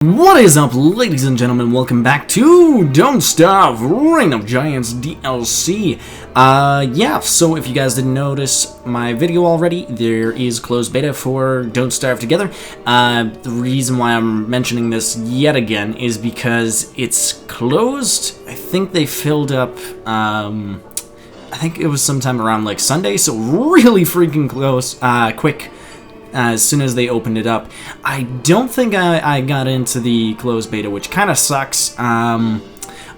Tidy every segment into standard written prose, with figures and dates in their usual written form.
What is up, ladies and gentlemen? Welcome back to Don't Starve Reign of Giants DLC. So if you guys didn't notice my video already, there is closed beta for Don't Starve Together. The reason why I'm mentioning this yet again is because it's closed. I think they filled up, I think it was sometime around like Sunday, so really freaking close, quick. As soon as they opened it up. I don't think I got into the closed beta, which kind of sucks. I'm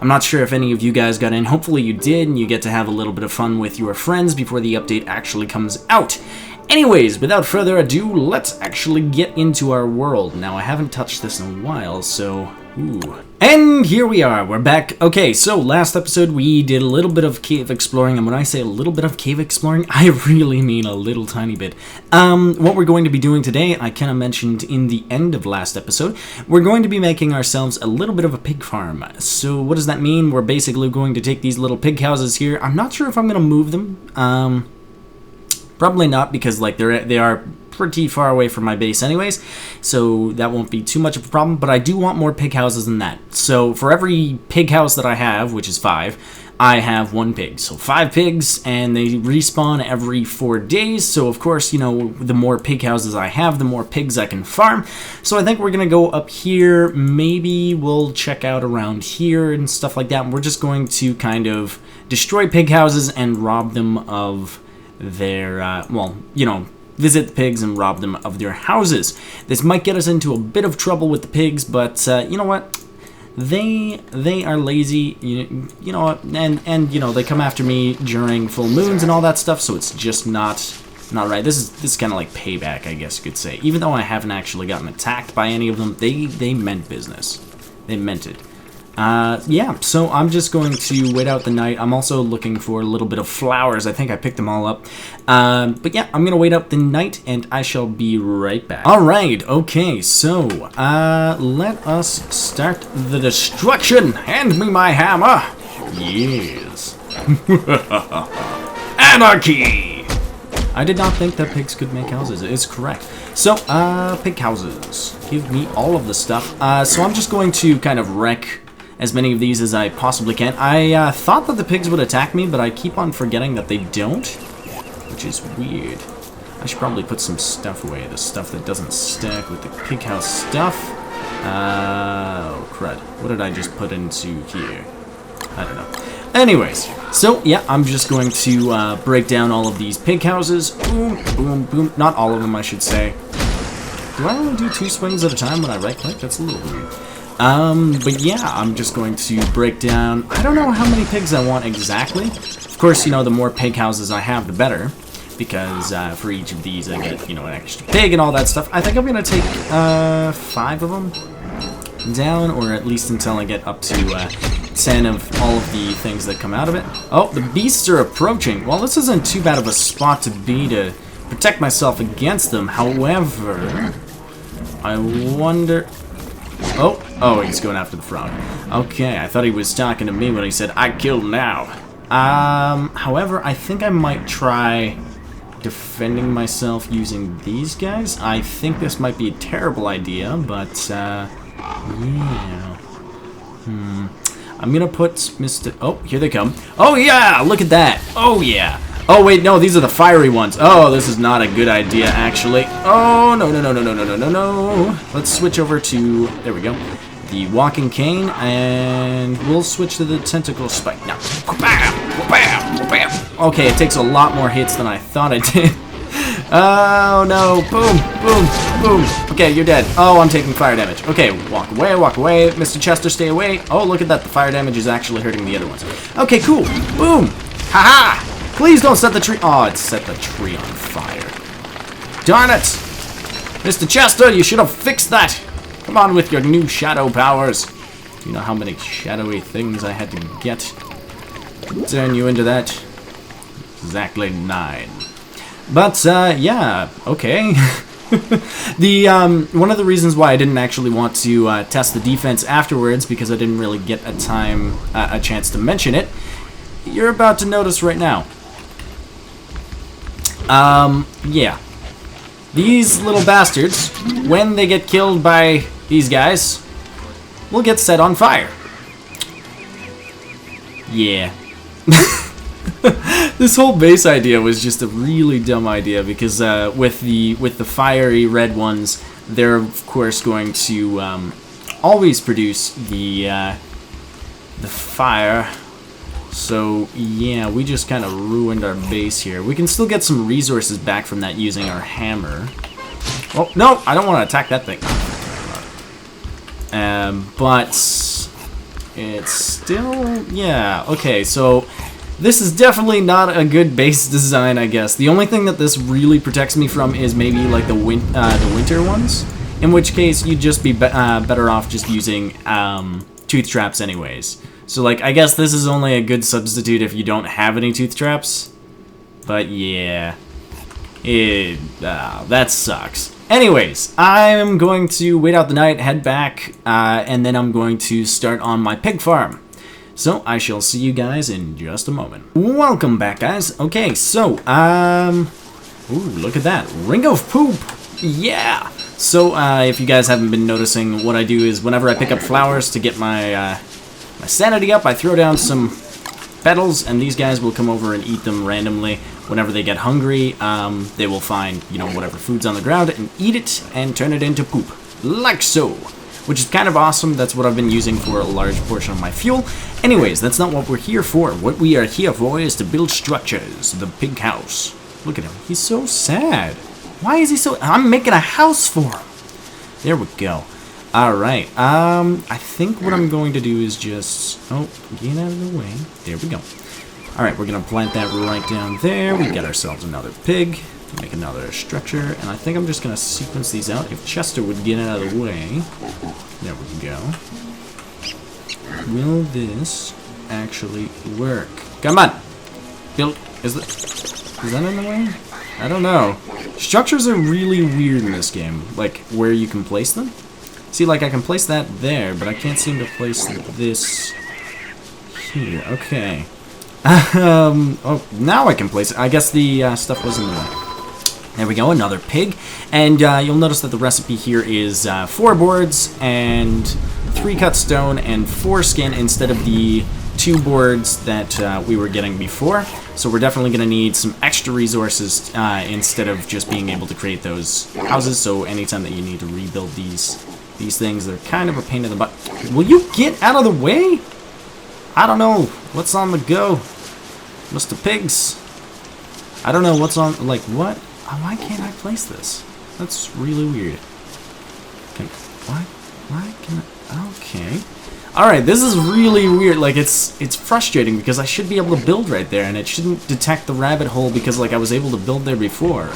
not sure if any of you guys got in. Hopefully you did, and you get to have a little bit of fun with your friends before the update actually comes out. Anyways, without further ado, let's actually get into our world. Now, I haven't touched this in a while, so... Ooh. And here we are, we're back. Okay, so last episode we did a little bit of cave exploring, and when I say a little bit of cave exploring, I really mean a little tiny bit. What we're going to be doing today, I kind of mentioned in the end of last episode, we're going to be making ourselves a little bit of a pig farm. So what does that mean? We're basically going to take these little pig houses here. I'm not sure if I'm going to move them. Probably not, because like they are pretty far away from my base anyways, so that won't be too much of a problem, but I do want more pig houses than that. So for every pig house that I have, which is 5, I have 1 pig. So 5 pigs, and they respawn every 4 days, so of course, you know, the more pig houses I have, the more pigs I can farm. So I think we're gonna go up here, maybe we'll check out around here and stuff like that. We're just going to kind of destroy pig houses and rob them of their, well, you know, visit the pigs and rob them of their houses. This might get us into a bit of trouble with the pigs, but you know what? They are lazy, you know what? And you know, they come after me during full moons and all that stuff, so it's just not right. This is kind of like payback, I guess you could say. Even though I haven't actually gotten attacked by any of them, they meant business. They meant it. Yeah, so I'm just going to wait out the night. I'm also looking for a little bit of flowers. I think I picked them all up. But yeah, I'm gonna wait out the night, and I shall be right back. Alright, okay, so, let us start the destruction. Hand me my hammer. Yes. Anarchy! I did not think that pigs could make houses. It's correct. So, pig houses. Give me all of the stuff. So I'm just going to kind of wreck as many of these as I possibly can. I thought that the pigs would attack me, but I keep on forgetting that they don't, which is weird. I should probably put some stuff away, the stuff that doesn't stack with the pig house stuff. Oh, crud. What did I just put into here? I don't know. Anyways, so yeah, I'm just going to break down all of these pig houses. Boom, boom, boom. Not all of them, I should say. Do I only do 2 swings at a time when I right-click? That's a little weird. But yeah, I'm just going to break down... I don't know how many pigs I want exactly. Of course, you know, the more pig houses I have, the better. Because for each of these, I get, you know, an extra pig and all that stuff. I think I'm going to take 5 of them down, or at least until I get up to 10 of all of the things that come out of it. Oh, the beasts are approaching. Well, this isn't too bad of a spot to be to protect myself against them. However, I wonder... Oh, he's going after the frog. Okay, I thought he was talking to me when he said, I kill now. However, I think I might try defending myself using these guys. I think this might be a terrible idea, but, yeah. I'm gonna put Mr... Oh, here they come. Oh, yeah! Look at that! Oh, yeah! Oh, wait, no, these are the fiery ones. Oh, this is not a good idea, actually. Oh, no. Let's switch over to... There we go. The walking cane, and we'll switch to the tentacle spike. Now. Okay, it takes a lot more hits than I thought it did. Oh, no. Boom, boom, boom. Okay, you're dead. Oh, I'm taking fire damage. Okay, walk away. Mr. Chester, stay away. Oh, look at that. The fire damage is actually hurting the other ones. Okay, cool. Boom. Ha-ha. Please don't set the tree. Oh, it set the tree on fire. Darn it. Mr. Chester, you should have fixed that. Come on with your new shadow powers. Do you know how many shadowy things I had to get to turn you into that? Exactly 9. But, yeah, okay. One of the reasons why I didn't actually want to test the defense afterwards, because I didn't really get a chance to mention it, you're about to notice right now. Yeah. These little bastards, when they get killed by these guys, will get set on fire. Yeah. This whole base idea was just a really dumb idea because with the fiery red ones, they're of course going to always produce the fire. So yeah, we just kind of ruined our base here. We can still get some resources back from that using our hammer. Oh no, I don't want to attack that thing. But it's still, yeah, okay, so this is definitely not a good base design, I guess. The only thing that this really protects me from is maybe like the winter ones, in which case you'd just be better off just using tooth traps anyways. So like, I guess this is only a good substitute if you don't have any tooth traps, but yeah, that sucks. Anyways, I'm going to wait out the night, head back, and then I'm going to start on my pig farm. So, I shall see you guys in just a moment. Welcome back, guys. Okay, so, ooh, look at that. Ring of poop. Yeah. So, if you guys haven't been noticing, what I do is whenever I pick up flowers to get my, my sanity up, I throw down some petals, and these guys will come over and eat them randomly. Whenever they get hungry, they will find, you know, whatever food's on the ground and eat it and turn it into poop. Like so. Which is kind of awesome. That's what I've been using for a large portion of my fuel. Anyways, that's not what we're here for. What we are here for is to build structures. The pig house. Look at him. He's so sad. Why is he so... I'm making a house for him. There we go. Alright. I think what I'm going to do is just... Oh, get out of the way. There we go. Alright, we're going to plant that right down there. We got ourselves another pig. Make another structure. And I think I'm just going to sequence these out. If Chester would get out of the way. There we go. Will this actually work? Come on! Build. Is that in the way? I don't know. Structures are really weird in this game. Like, where you can place them. See, like, I can place that there, but I can't seem to place this here. Okay. Oh, now I can place it. I guess the stuff was in the way. There we go, another pig. And you'll notice that the recipe here is 4 boards and 3 cut stone and 4 skin instead of the 2 boards that we were getting before. So we're definitely going to need some extra resources instead of just being able to create those houses. So anytime that you need to rebuild these things, they're kind of a pain in the butt. Will you get out of the way? I don't know what's on the go. Mr. Pigs. I don't know what's on, like, what? Why can't I place this? That's really weird. Why can I? Okay. Alright, this is really weird. Like, it's frustrating because I should be able to build right there and it shouldn't detect the rabbit hole because, like, I was able to build there before.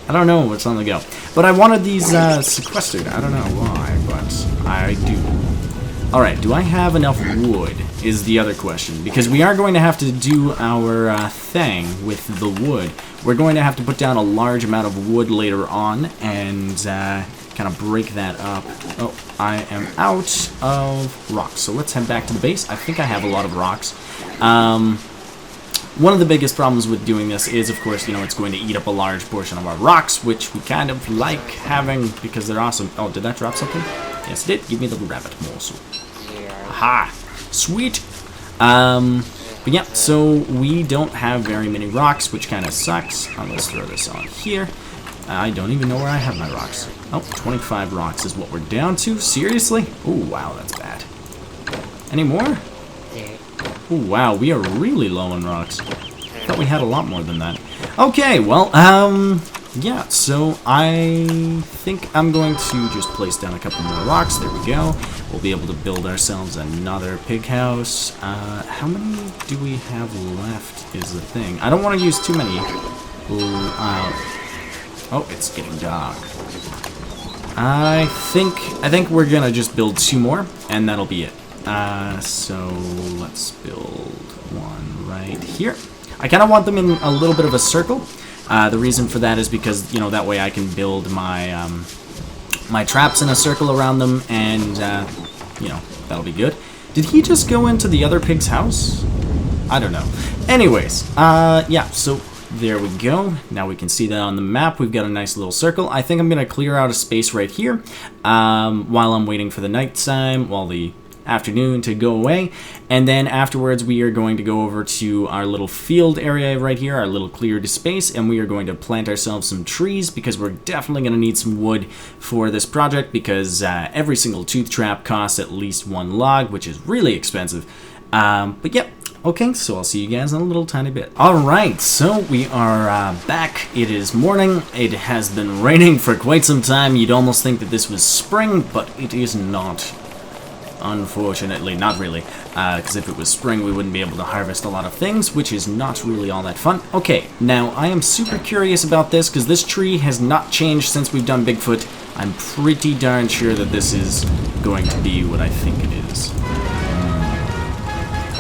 I don't know what's on the go. But I wanted these sequestered. I don't know why, but I do. Alright, do I have enough wood is the other question. Because we are going to have to do our thing with the wood. We're going to have to put down a large amount of wood later on and kind of break that up. Oh, I am out of rocks. So let's head back to the base. I think I have a lot of rocks. One of the biggest problems with doing this is, of course, you know, it's going to eat up a large portion of our rocks, which we kind of like having because they're awesome. Oh, did that drop something? Yes, it did. Give me the rabbit morsel. Aha! Sweet! But yeah, so we don't have very many rocks, which kind of sucks. Let's throw this on here. I don't even know where I have my rocks. Oh, 25 rocks is what we're down to. Seriously? Oh, wow, that's bad. Any more? Oh, wow, we are really low on rocks. I thought we had a lot more than that. Okay, well, yeah, so I think I'm going to just place down a couple more rocks. There we go. We'll be able to build ourselves another pig house. How many do we have left is the thing. I don't want to use too many. Oh, it's getting dark. I think we're gonna just build 2 more, and that'll be it. So let's build one right here. I kind of want them in a little bit of a circle. The reason for that is because, you know, that way I can build my my traps in a circle around them, and you know, that'll be good. Did he just go into the other pig's house? I don't know. Anyways, yeah, so There we go. Now we can see that on the map. We've got a nice little circle. I think I'm going to clear out a space right here while I'm waiting for the nighttime, while the afternoon to go away. And then afterwards, we are going to go over to our little field area right here, our little cleared space, and we are going to plant ourselves some trees because we're definitely going to need some wood for this project because every single tooth trap costs at least 1 log, which is really expensive. But yeah. Okay, so I'll see you guys in a little tiny bit. Alright, so we are back. It is morning. It has been raining for quite some time. You'd almost think that this was spring, but it is not. Unfortunately, not really. Because if it was spring, we wouldn't be able to harvest a lot of things, which is not really all that fun. Okay, now I am super curious about this, because this tree has not changed since we've done Bigfoot. I'm pretty darn sure that this is going to be what I think it is.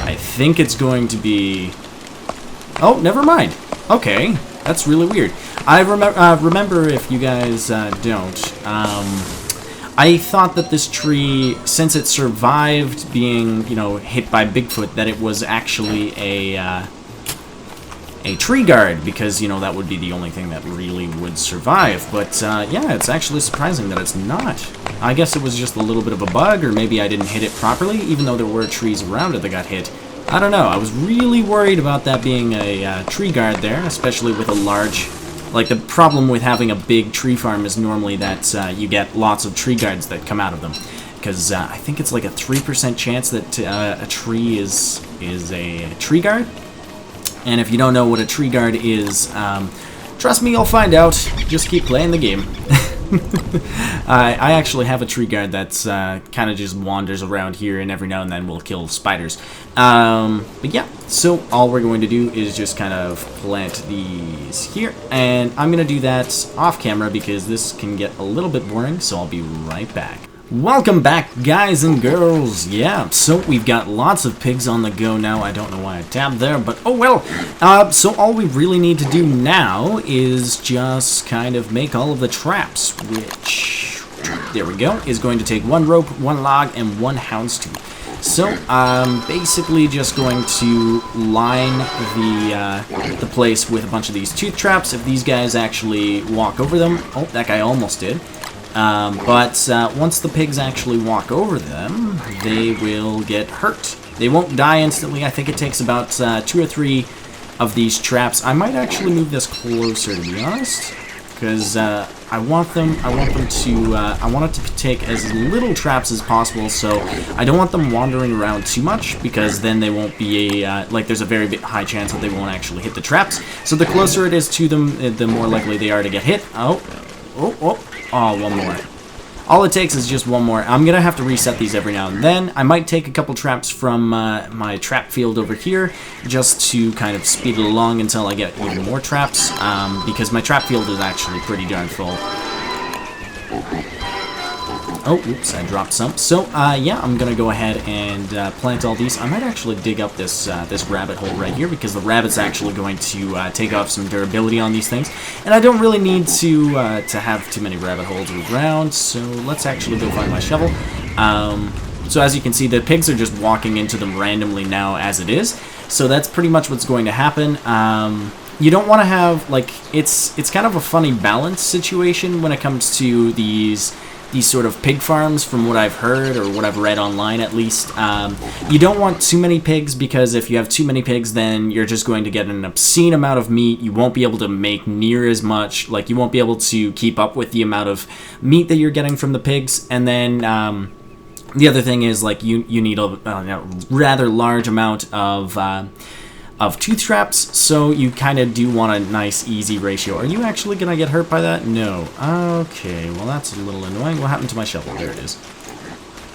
I think it's going to be... Oh, never mind. Okay, that's really weird. I remember, if you guys don't, I thought that this tree, since it survived being, you know, hit by Bigfoot, that it was actually a tree guard, because, you know, that would be the only thing that really would survive. But, yeah, it's actually surprising that it's not. I guess it was just a little bit of a bug, or maybe I didn't hit it properly, even though there were trees around it that got hit. I don't know. I was really worried about that being a tree guard there, especially with a large... Like, the problem with having a big tree farm is normally that you get lots of tree guards that come out of them. Because I think it's like a 3% chance that a tree is a tree guard. And if you don't know what a tree guard is, trust me, you'll find out. Just keep playing the game. I actually have a tree guard that's kind of just wanders around here, and every now and then will kill spiders. But yeah, so all we're going to do is just kind of plant these here, and I'm going to do that off camera because this can get a little bit boring, so I'll be right back. Welcome back, guys and girls. Yeah, so we've got lots of pigs on the go now. I don't know why I tabbed there, but oh well. So all we really need to do now is just kind of make all of the traps, which, there we go, is going to take 1 rope, 1 log, and 1 houndstooth. So I'm basically just going to line the place with a bunch of these tooth traps. If these guys actually walk over them, oh, that guy almost did. But once the pigs actually walk over them, they will get hurt. They won't die instantly. I think it takes about 2 or 3 of these traps. I might actually move this closer, to be honest, because I want it to take as little traps as possible. So I don't want them wandering around too much, because then they won't be like, there's a very high chance that they won't actually hit the traps. So the closer it is to them, the more likely they are to get hit. Oh, 1 more. All it takes is just 1 more. I'm going to have to reset these every now and then. I might take a couple traps from my trap field over here just to kind of speed it along until I get even more traps, because my trap field is actually pretty darn full. Oh, oops, I dropped some. So, yeah, I'm going to go ahead and plant all these. I might actually dig up this rabbit hole right here, because the rabbit's actually going to take off some durability on these things. And I don't really need to have too many rabbit holes around, so let's actually go find my shovel. So as you can see, the pigs are just walking into them randomly now as it is. So that's pretty much what's going to happen. You don't want to have, like, it's kind of a funny balance situation when it comes to these sort of pig farms, from what I've heard, or what I've read online at least. You don't want too many pigs, because if you have too many pigs, then you're just going to get an obscene amount of meat. You won't be able to make near as much, like, you won't be able to keep up with the amount of meat that you're getting from the pigs. And then the other thing is, like, you need a rather large amount of tooth traps, so you kind of do want a nice, easy ratio. Are you actually going to get hurt by that? No. Okay, well, that's a little annoying. What happened to my shovel? There it is.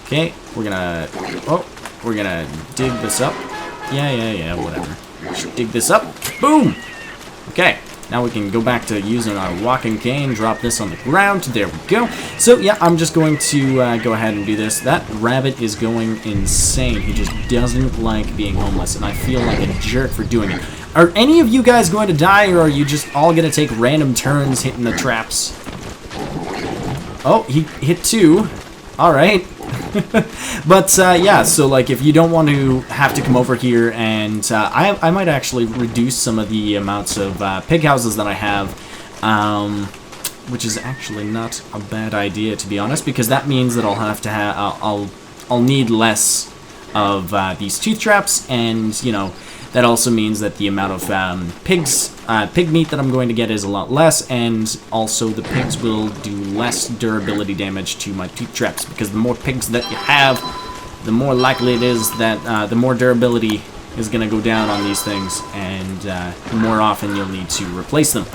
Okay, we're gonna dig this up. Yeah, whatever. Just dig this up. Boom! Okay, now we can go back to using our walking cane, drop this on the ground. There we go. So, yeah, I'm just going to go ahead and do this. That rabbit is going insane. He just doesn't like being homeless, and I feel like a jerk for doing it. Are any of you guys going to die, or are you just all going to take random turns hitting the traps? Oh, he hit 2. All right. But yeah, so like if you don't want to have to come over here, and I might actually reduce some of the amounts of pig houses that I have, which is actually not a bad idea, to be honest, because that means that I'll have to I'll need less of these tooth traps, and you know, that also means that the amount of pig meat that I'm going to get is a lot less, and also the pigs will do less durability damage to my tooth traps, because the more pigs that you have, the more likely it is that the more durability is going to go down on these things, and the more often you'll need to replace them.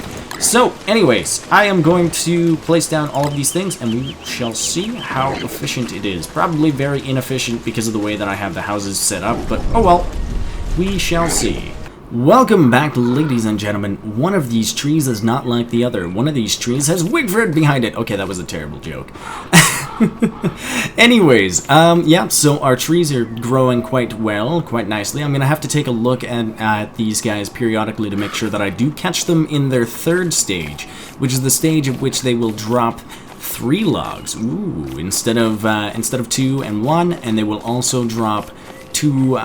So, anyways, I am going to place down all of these things, and we shall see how efficient it is. Probably very inefficient because of the way that I have the houses set up, but oh well. We shall see. Welcome back, ladies and gentlemen. One of these trees is not like the other. One of these trees has Wigfrid behind it. Okay, that was a terrible joke. Anyways, yeah, so our trees are growing quite well, quite nicely. I'm going to have to take a look at these guys periodically to make sure that I do catch them in their third stage, which is the stage at which they will drop 3 logs. Ooh, instead of 2 and 1, and they will also drop 2,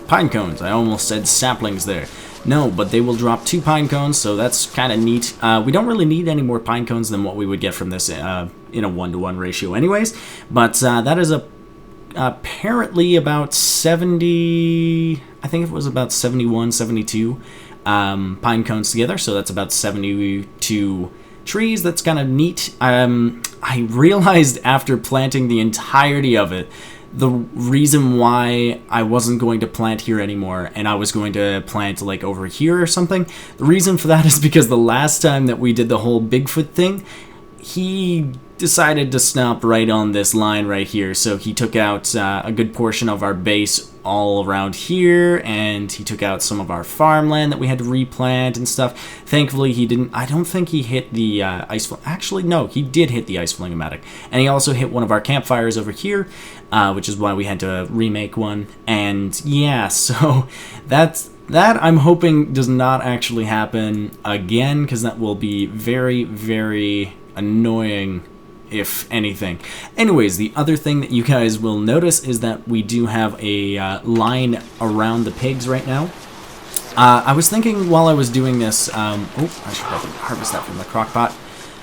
pine cones. I almost said saplings there. No, but they will drop 2 pine cones, so that's kind of neat. We don't really need any more pine cones than what we would get from this in a 1-to-1 ratio anyways, but that is apparently about 70, I think it was about 71, 72 pine cones together, so that's about 72 trees. That's kind of neat. I realized after planting the entirety of it, the reason why I wasn't going to plant here anymore, and I was going to plant like over here or something, the reason for that is because the last time that we did the whole Bigfoot thing, he decided to stop right on this line right here, so he took out a good portion of our base all around here, and he took out some of our farmland that we had to replant and stuff. Thankfully he didn't, I don't think he hit the actually no, he did hit the ice flingomatic, and he also hit one of our campfires over here, which is why we had to remake one. And yeah, so that I'm hoping does not actually happen again, because that will be very, very annoying, if anything. Anyways, the other thing that you guys will notice is that we do have a line around the pigs right now. I was thinking while I was doing this, oh, I should probably harvest that from the crock pot,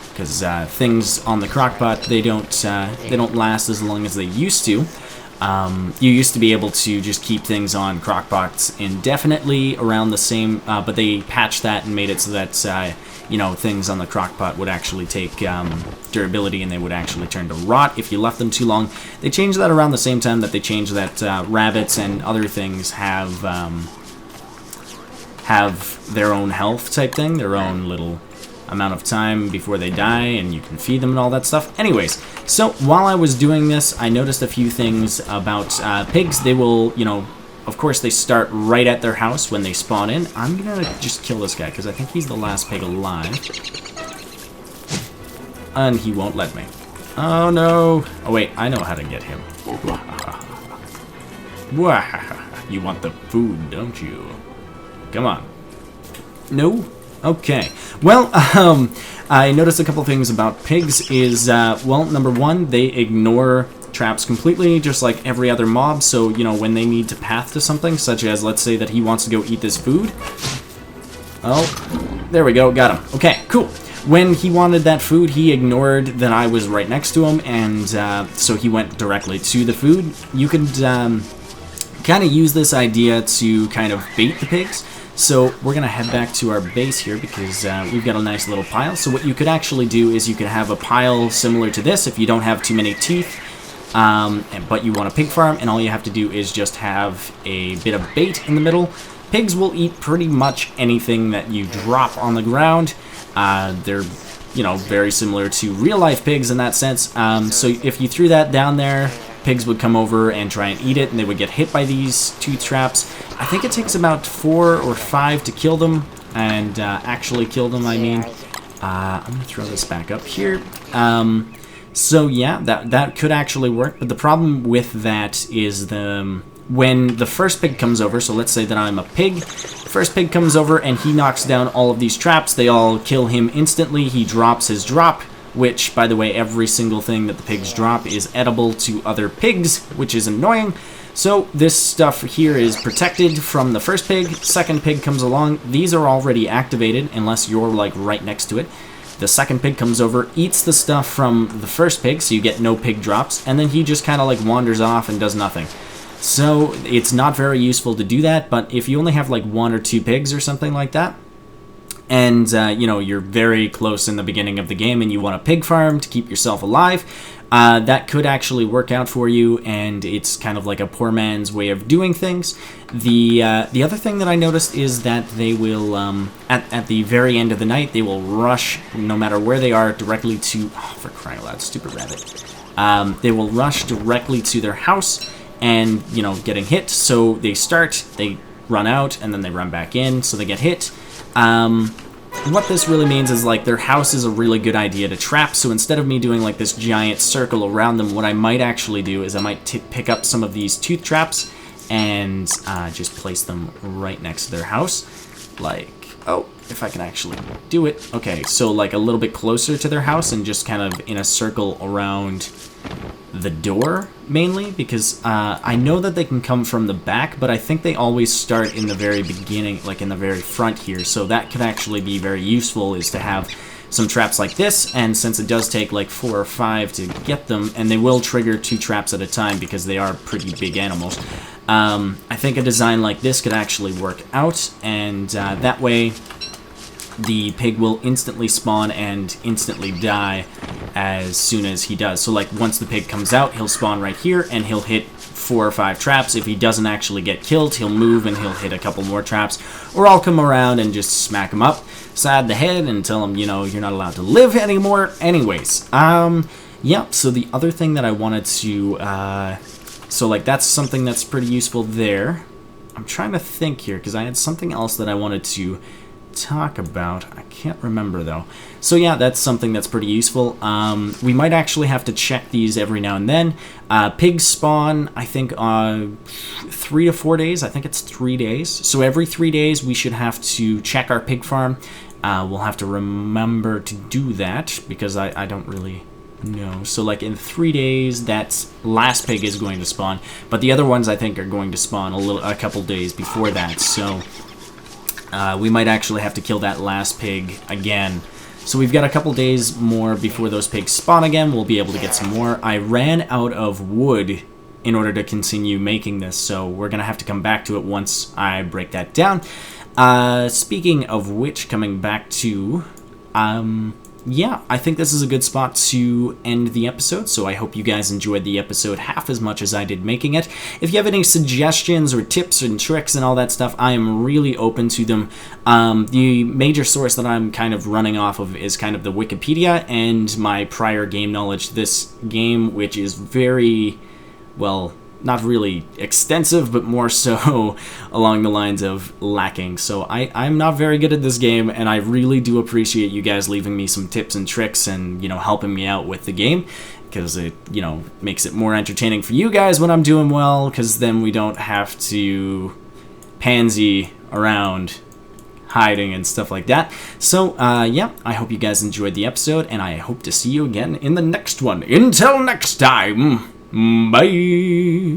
because things on the crock pot, they don't last as long as they used to. You used to be able to just keep things on crock pots indefinitely around the same, but they patched that and made it so that you know, things on the crock pot would actually take durability, and they would actually turn to rot if you left them too long. They changed that around the same time that they changed that rabbits and other things have their own health type thing, their own little amount of time before they die, and you can feed them and all that stuff. Anyways, so while I was doing this, I noticed a few things about pigs. They will, you know, of course, they start right at their house when they spawn in. I'm gonna just kill this guy, because I think he's the last pig alive. And he won't let me. Oh, no. Oh, wait, I know how to get him. You want the food, don't you? Come on. No? Okay. Well, I noticed a couple things about pigs is, well, number one, they ignore traps completely, just like every other mob. So, you know, when they need to path to something, such as, let's say that he wants to go eat this food. Oh, there we go, got him. Okay, cool. When he wanted that food, he ignored that I was right next to him, and so he went directly to the food. You could kind of use this idea to kind of bait the pigs. So we're going to head back to our base here, because we've got a nice little pile. So what you could actually do is you could have a pile similar to this if you don't have too many teeth, but you want a pig farm, and all you have to do is just have a bit of bait in the middle. Pigs will eat pretty much anything that you drop on the ground. They're, you know, very similar to real-life pigs in that sense. So if you threw that down there, pigs would come over and try and eat it, and they would get hit by these tooth traps. I think it takes about 4 or 5 to kill them, and actually kill them, I mean. I'm going to throw this back up here. So yeah, that could actually work, but the problem with that is when the first pig comes over, so let's say that I'm a pig, first pig comes over and he knocks down all of these traps, they all kill him instantly, he drops his drop, which, by the way, every single thing that the pigs drop is edible to other pigs, which is annoying. So this stuff here is protected from the first pig. Second pig comes along. These are already activated unless you're like right next to it. The second pig comes over, eats the stuff from the first pig, so you get no pig drops, and then he just kind of like wanders off and does nothing. So it's not very useful to do that, but if you only have like 1 or 2 pigs or something like that, and you know, you're very close in the beginning of the game and you want a pig farm to keep yourself alive, that could actually work out for you, and it's kind of like a poor man's way of doing things. The other thing that I noticed is that they will, at the very end of the night, they will rush, no matter where they are, directly to, oh, for crying out loud, stupid rabbit. They will rush directly to their house and, you know, getting hit. So they start, they run out, and then they run back in, so they get hit. What this really means is, like, their house is a really good idea to trap, so instead of me doing, like, this giant circle around them, what I might actually do is I might pick up some of these tooth traps and just place them right next to their house. Like, oh, if I can actually do it. Okay, so, like, a little bit closer to their house and just kind of in a circle around the door, mainly, because I know that they can come from the back, but I think they always start in the very beginning, like in the very front here, so that could actually be very useful, is to have some traps like this, and since it does take like 4 or 5 to get them, and they will trigger 2 traps at a time because they are pretty big animals, I think a design like this could actually work out, and that way the pig will instantly spawn and instantly die as soon as he does. So like once the pig comes out, he'll spawn right here and he'll hit 4 or 5 traps. If he doesn't actually get killed, he'll move and he'll hit a couple more traps, or I'll come around and just smack him up side the head and tell him, you know, you're not allowed to live anymore. Anyways, yeah, so the other thing that I wanted to, so like that's something that's pretty useful there. I'm trying to think here because I had something else that I wanted to talk about. I can't remember though. So yeah, that's something that's pretty useful. We might actually have to check these every now and then. Pigs spawn, I think, 3 to 4 days. I think it's 3 days. So every 3 days we should have to check our pig farm. We'll have to remember to do that because I don't really know. So like in 3 days, that last pig is going to spawn, but the other ones I think are going to spawn a couple days before that. So we might actually have to kill that last pig again. So we've got a couple days more before those pigs spawn again. We'll be able to get some more. I ran out of wood in order to continue making this, so we're going to have to come back to it once I break that down. Speaking of which, coming back to... yeah, I think this is a good spot to end the episode, so I hope you guys enjoyed the episode half as much as I did making it. If you have any suggestions or tips and tricks and all that stuff, I am really open to them. The major source that I'm kind of running off of is kind of the Wikipedia and my prior game knowledge. This game, which is very, well, not really extensive, but more so along the lines of lacking. So I'm not very good at this game, and I really do appreciate you guys leaving me some tips and tricks and, you know, helping me out with the game, because it, you know, makes it more entertaining for you guys when I'm doing well, because then we don't have to pansy around hiding and stuff like that. So, yeah, I hope you guys enjoyed the episode, and I hope to see you again in the next one. Until next time, bye!